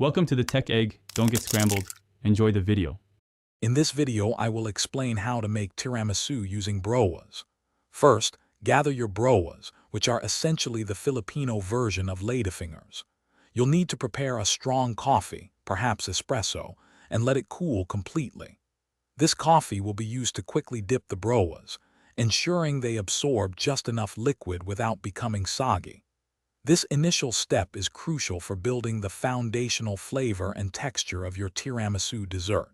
Welcome to the Tech Egg. Don't get scrambled. Enjoy the video. In this video, I will explain how to make tiramisu using broas. First, gather your broas, which are essentially the Filipino version of ladyfingers. You'll need to prepare a strong coffee, perhaps espresso, and let it cool completely. This coffee will be used to quickly dip the broas, ensuring they absorb just enough liquid without becoming soggy. This initial step is crucial for building the foundational flavor and texture of your tiramisu dessert.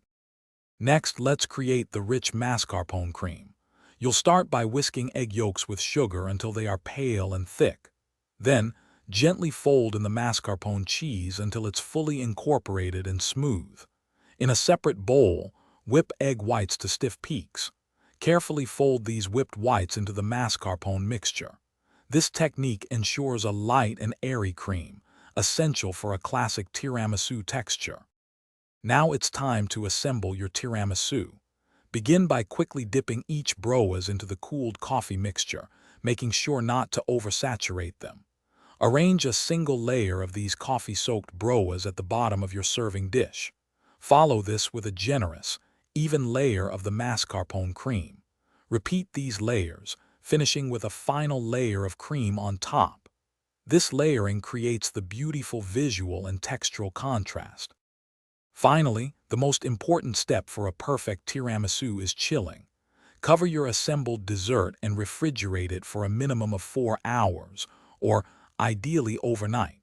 Next, let's create the rich mascarpone cream. You'll start by whisking egg yolks with sugar until they are pale and thick. Then, gently fold in the mascarpone cheese until it's fully incorporated and smooth. In a separate bowl, whip egg whites to stiff peaks. Carefully fold these whipped whites into the mascarpone mixture. This technique ensures a light and airy cream, essential for a classic tiramisu texture. Now it's time to assemble your tiramisu. Begin by quickly dipping each broas into the cooled coffee mixture, making sure not to oversaturate them. Arrange a single layer of these coffee-soaked broas at the bottom of your serving dish. Follow this with a generous, even layer of the mascarpone cream. Repeat these layers, finishing with a final layer of cream on top. This layering creates the beautiful visual and textural contrast. Finally, the most important step for a perfect tiramisu is chilling. Cover your assembled dessert and refrigerate it for a minimum of 4 hours, or ideally overnight.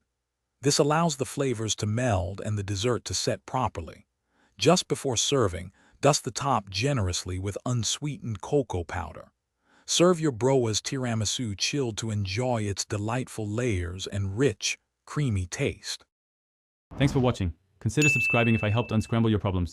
This allows the flavors to meld and the dessert to set properly. Just before serving, dust the top generously with unsweetened cocoa powder. Serve your broas tiramisu chilled to enjoy its delightful layers and rich, creamy taste. Thanks for watching. Consider subscribing if I helped unscramble your problems.